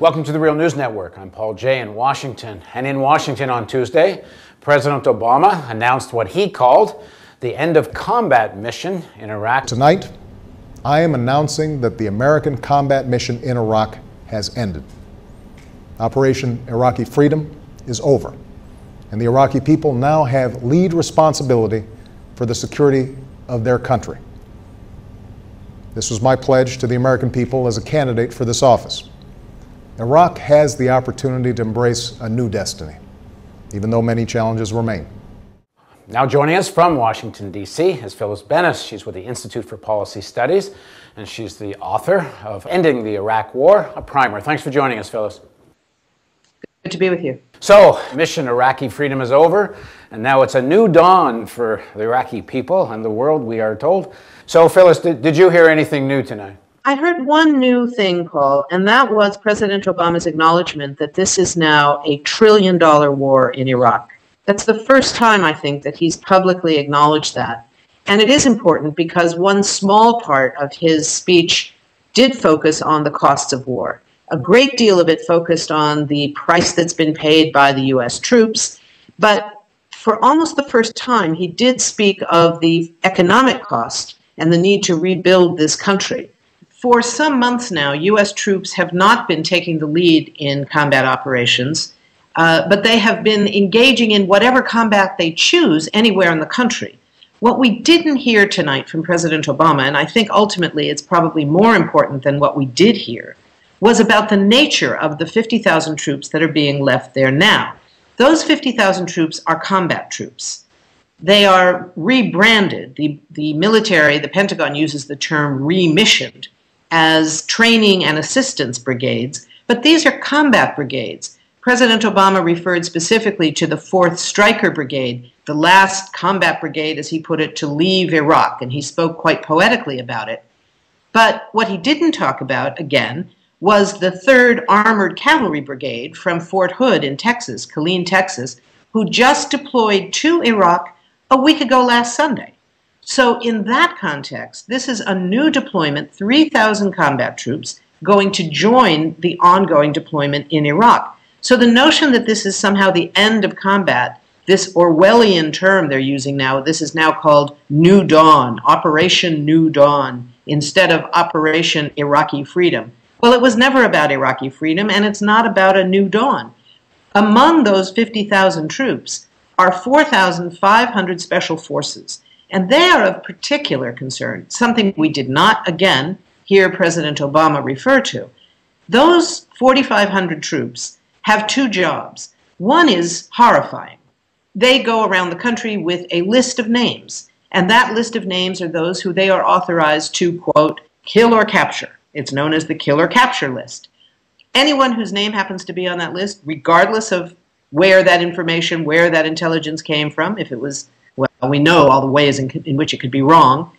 Welcome to the Real News Network. I'm Paul Jay in Washington. And in Washington on Tuesday, President Obama announced what he called the end of combat mission in Iraq. Tonight, I am announcing that the American combat mission in Iraq has ended. Operation Iraqi Freedom is over, and the Iraqi people now have lead responsibility for the security of their country. This was my pledge to the American people as a candidate for this office. Iraq has the opportunity to embrace a new destiny, even though many challenges remain. Now joining us from Washington, D.C. is Phyllis Bennis. She's with the Institute for Policy Studies, and she's the author of Ending the Iraq War, a primer. Thanks for joining us, Phyllis. Good to be with you. So, mission Iraqi freedom is over, and now it's a new dawn for the Iraqi people and the world, we are told. So, Phyllis, did you hear anything new tonight? I heard one new thing, Paul, and that was President Obama's acknowledgement that this is now $1 trillion war in Iraq. That's the first time, I think, that he's publicly acknowledged that. And it is important because one small part of his speech did focus on the costs of war. A great deal of it focused on the price that's been paid by the U.S. troops, but for almost the first time, he did speak of the economic cost and the need to rebuild this country. For some months now, U.S. troops have not been taking the lead in combat operations, but they have been engaging in whatever combat they choose anywhere in the country. What we didn't hear tonight from President Obama, and I think ultimately it's probably more important than what we did hear, was about the nature of the 50,000 troops that are being left there now. Those 50,000 troops are combat troops. They are rebranded. The military, the Pentagon uses the term remissioned as training and assistance brigades, but these are combat brigades. President Obama referred specifically to the 4th Stryker Brigade, the last combat brigade, as he put it, to leave Iraq, and he spoke quite poetically about it. But what he didn't talk about, again, was the 3rd Armored Cavalry Brigade from Fort Hood in Texas, Killeen, Texas, who just deployed to Iraq a week ago last Sunday. So in that context, this is a new deployment, 3,000 combat troops going to join the ongoing deployment in Iraq. So the notion that this is somehow the end of combat, this Orwellian term they're using now, this is now called New Dawn, Operation New Dawn, instead of Operation Iraqi Freedom. Well, it was never about Iraqi freedom, and it's not about a new dawn. Among those 50,000 troops are 4,500 special forces, and they are of particular concern, something we did not, again, hear President Obama refer to. Those 4,500 troops have 2 jobs. One is horrifying. They go around the country with a list of names, and that list of names are those who they are authorized to, quote, kill or capture. It's known as the kill or capture list. Anyone whose name happens to be on that list, regardless of where that information, where that intelligence came from, if it was, well, we know all the ways in which it could be wrong,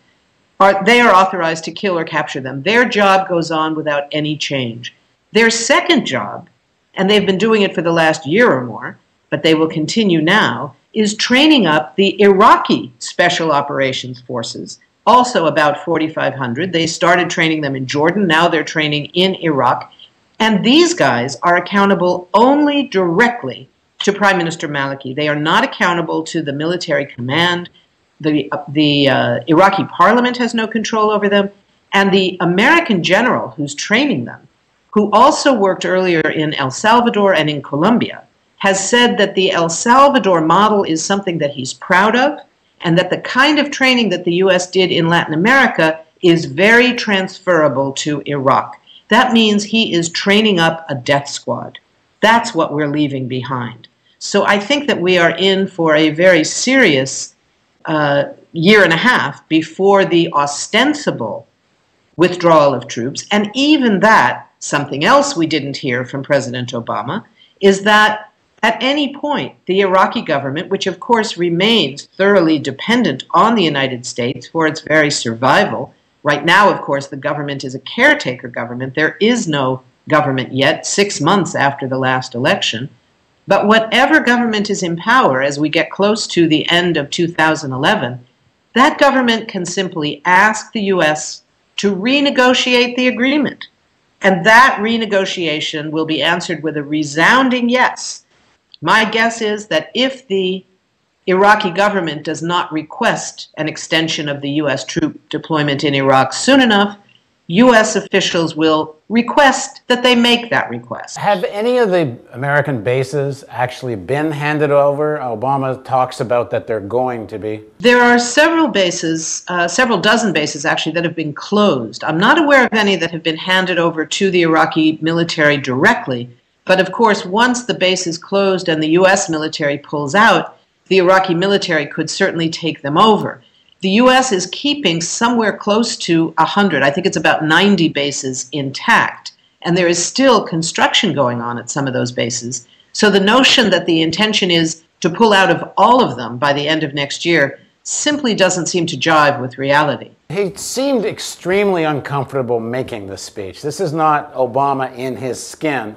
they are authorized to kill or capture them. Their job goes on without any change. Their second job, and they've been doing it for the last year or more, but they will continue now, is training up the Iraqi Special Operations Forces, also about 4,500. They started training them in Jordan. Now they're training in Iraq. And these guys are accountable only directly to Prime Minister Maliki. They are not accountable to the military command. The Iraqi parliament has no control over them. And the American general who's training them, who also worked earlier in El Salvador and in Colombia, has said that the El Salvador model is something that he's proud of, and that the kind of training that the U.S. did in Latin America is very transferable to Iraq. That means he is training up a death squad. That's what we're leaving behind. So I think that we are in for a very serious year and a half before the ostensible withdrawal of troops. And even that, something else we didn't hear from President Obama, is that at any point, the Iraqi government, which of course remains thoroughly dependent on the United States for its very survival, right now, of course, the government is a caretaker government. There is no government yet, 6 months after the last election. But whatever government is in power as we get close to the end of 2011, that government can simply ask the U.S. to renegotiate the agreement. And that renegotiation will be answered with a resounding yes. My guess is that if the Iraqi government does not request an extension of the U.S. troop deployment in Iraq soon enough, U.S. officials will request that they make that request. Have any of the American bases actually been handed over? Obama talks about that they're going to be. There are several bases, several dozen bases actually, that have been closed. I'm not aware of any that have been handed over to the Iraqi military directly, but of course, once the base is closed and the U.S. military pulls out, the Iraqi military could certainly take them over. The U.S. is keeping somewhere close to 100, I think it's about 90 bases intact, and there is still construction going on at some of those bases. So the notion that the intention is to pull out of all of them by the end of next year simply doesn't seem to jive with reality. He seemed extremely uncomfortable making this speech. This is not Obama in his skin.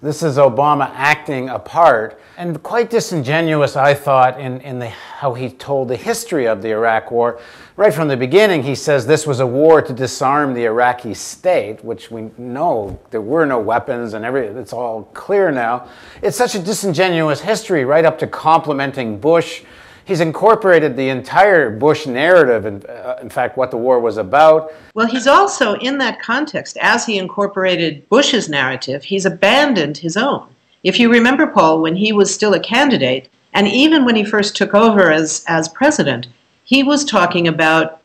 This is Obama acting a part, and quite disingenuous, I thought, in how he told the history of the Iraq War. Right from the beginning, he says this was a war to disarm the Iraqi state, which we know there were no weapons and it's all clear now. It's such a disingenuous history, right up to complimenting Bush. He's incorporated the entire Bush narrative, in fact, what the war was about. Well, he's also, in that context, as he incorporated Bush's narrative, he's abandoned his own. If you remember, Paul, when he was still a candidate, and even when he first took over as president, he was talking about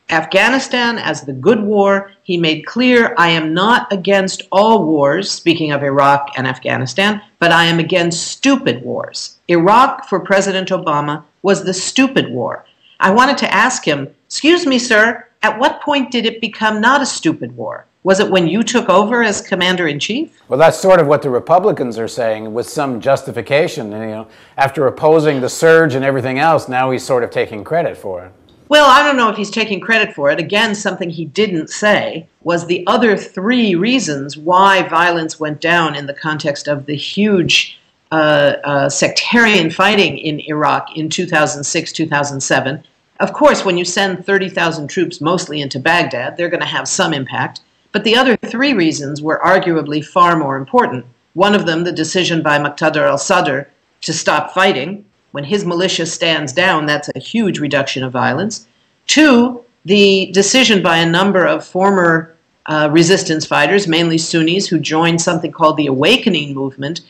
Afghanistan as the good war. He made clear, I am not against all wars, speaking of Iraq and Afghanistan, but I am against stupid wars. Iraq, for President Obama, was the stupid war. I wanted to ask him, excuse me, sir, at what point did it become not a stupid war? Was it when you took over as commander-in-chief? Well, that's sort of what the Republicans are saying, with some justification. And, you know, after opposing the surge and everything else, now he's sort of taking credit for it. Well, I don't know if he's taking credit for it. Again, something he didn't say was the other three reasons why violence went down in the context of the huge sectarian fighting in Iraq in 2006, 2007. Of course, when you send 30,000 troops mostly into Baghdad, they're going to have some impact. But the other three reasons were arguably far more important. One of them, the decision by Muqtada al-Sadr to stop fighting. When his militia stands down, that's a huge reduction of violence. Two, the decision by a number of former resistance fighters, mainly Sunnis, who joined something called the Awakening Movement,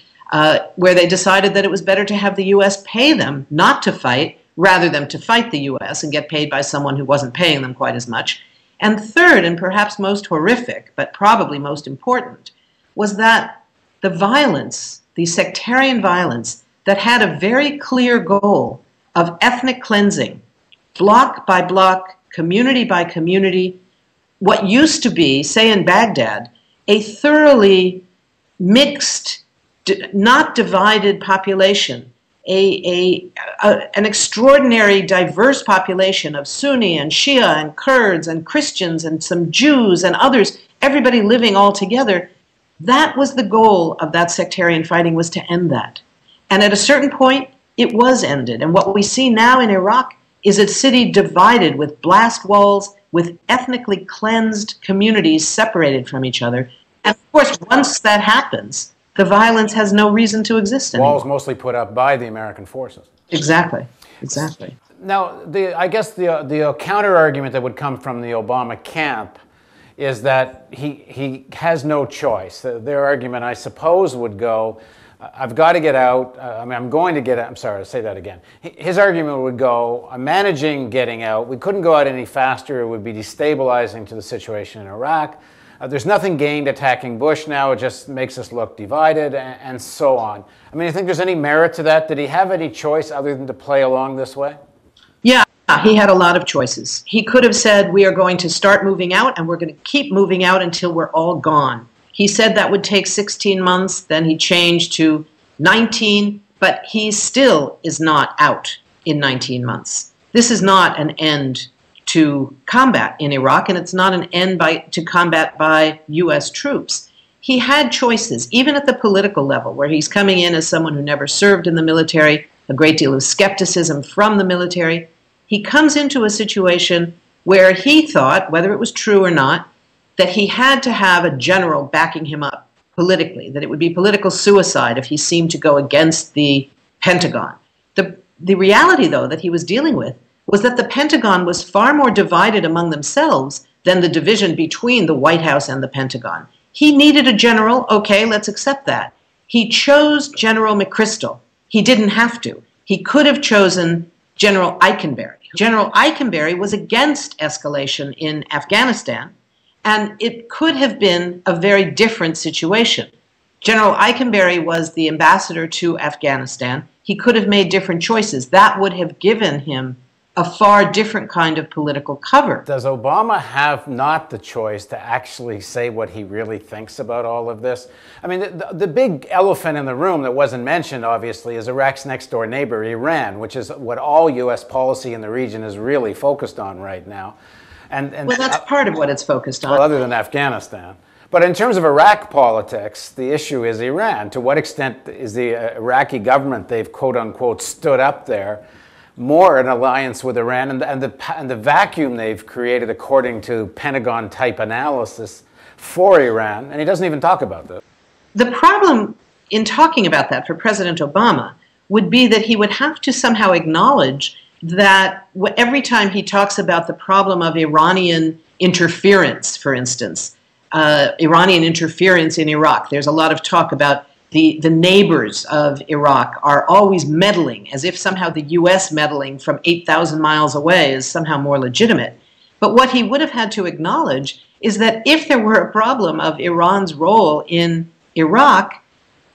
where they decided that it was better to have the U.S. pay them not to fight, rather than to fight the U.S. and get paid by someone who wasn't paying them quite as much. And third, and perhaps most horrific, but probably most important, was that the violence, the sectarian violence, that had a very clear goal of ethnic cleansing, block by block, community by community, what used to be, say in Baghdad, a thoroughly mixed, not divided population, an extraordinary diverse population of Sunni and Shia and Kurds and Christians and some Jews and others, everybody living all together. That was the goal of that sectarian fighting, was to end that. And at a certain point, it was ended. And what we see now in Iraq is a city divided with blast walls, with ethnically cleansed communities separated from each other. And of course, once that happens, the violence has no reason to exist anymore. Walls mostly put up by the American forces. Exactly, exactly. Now, I guess the counter-argument that would come from the Obama camp is that he has no choice. Their argument, I suppose, would go, I've got to get out. I'm going to get out. I'm sorry, I'll say that again. His argument would go, I'm managing getting out. We couldn't go out any faster. It would be destabilizing to the situation in Iraq. There's nothing gained attacking Bush now. It just makes us look divided, and so on. I mean, you think there's any merit to that? Did he have any choice other than to play along this way? Yeah, he had a lot of choices. He could have said, we are going to start moving out, and we're going to keep moving out until we're all gone. He said that would take 16 months. Then he changed to 19, but he still is not out in 19 months. This is not an end to combat in Iraq, and it's not an end to combat by U.S. troops. He had choices, even at the political level, where he's coming in as someone who never served in the military, a great deal of skepticism from the military. He comes into a situation where he thought, whether it was true or not, that he had to have a general backing him up politically, that it would be political suicide if he seemed to go against the Pentagon. The reality, though, that he was dealing with was that the Pentagon was far more divided among themselves than the division between the White House and the Pentagon. He needed a general. Okay, let's accept that. He chose General McChrystal. He didn't have to. He could have chosen General Eikenberry. General Eikenberry was against escalation in Afghanistan, and it could have been a very different situation. General Eikenberry was the ambassador to Afghanistan. He could have made different choices. That would have given him a far different kind of political cover. Does Obama have not the choice to actually say what he really thinks about all of this? I mean, the big elephant in the room that wasn't mentioned, obviously, is Iraq's next door neighbor, Iran, which is what all U.S. policy in the region is really focused on right now. Well, that's part of what it's focused on. Well, other than Afghanistan. But in terms of Iraq politics, the issue is Iran. To what extent is the Iraqi government they've quote-unquote stood up there more in alliance with Iran, and the vacuum they've created according to Pentagon-type analysis for Iran, and he doesn't even talk about this. The problem in talking about that for President Obama would be that he would have to somehow acknowledge that every time he talks about the problem of Iranian interference, for instance, Iranian interference in Iraq, there's a lot of talk about the neighbors of Iraq are always meddling, as if somehow the U.S. meddling from 8,000 miles away is somehow more legitimate. But what he would have had to acknowledge is that if there were a problem of Iran's role in Iraq,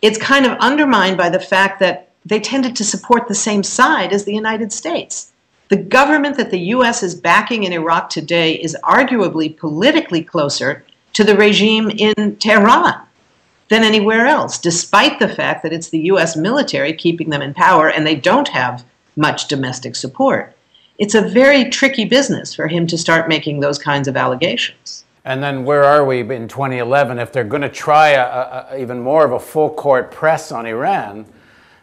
it's kind of undermined by the fact that they tended to support the same side as the United States. The government that the U.S. is backing in Iraq today is arguably politically closer to the regime in Tehran than anywhere else, despite the fact that it's the U.S. military keeping them in power and they don't have much domestic support. It's a very tricky business for him to start making those kinds of allegations. And then where are we in 2011? If they're going to try even more of a full-court press on Iran,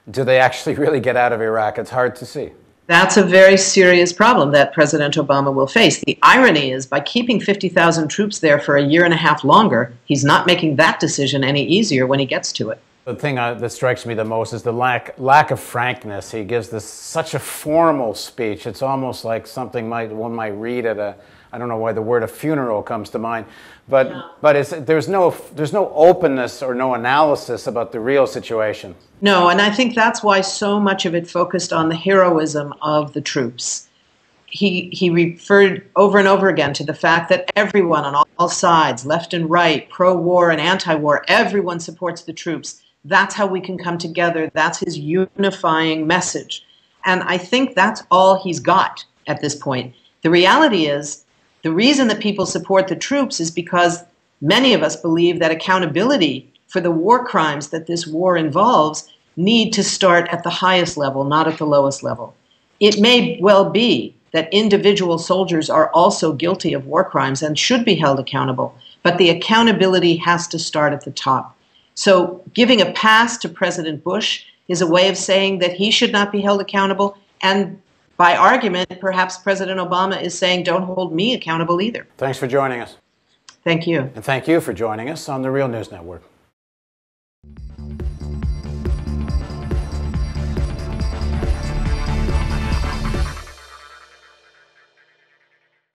do they actually really get out of Iraq? It's hard to see. That's a very serious problem that President Obama will face. The irony is, by keeping 50,000 troops there for a year and a half longer, he's not making that decision any easier when he gets to it. The thing that strikes me the most is the lack of frankness. He gives this such a formal speech. It's almost like something one might read at a, I don't know why the word a funeral comes to mind, but there's no openness or no analysis about the real situation. No, and I think that's why so much of it focused on the heroism of the troops. He referred over and over again to the fact that everyone on all sides, left and right, pro-war and anti-war, everyone supports the troops. That's how we can come together. That's his unifying message. And I think that's all he's got at this point. The reality is, the reason that people support the troops is because many of us believe that accountability for the war crimes that this war involves need to start at the highest level, not at the lowest level. It may well be that individual soldiers are also guilty of war crimes and should be held accountable, but the accountability has to start at the top. So giving a pass to President Bush is a way of saying that he should not be held accountable, and by argument, perhaps President Obama is saying, don't hold me accountable either. Thanks for joining us. Thank you. And thank you for joining us on the Real News Network.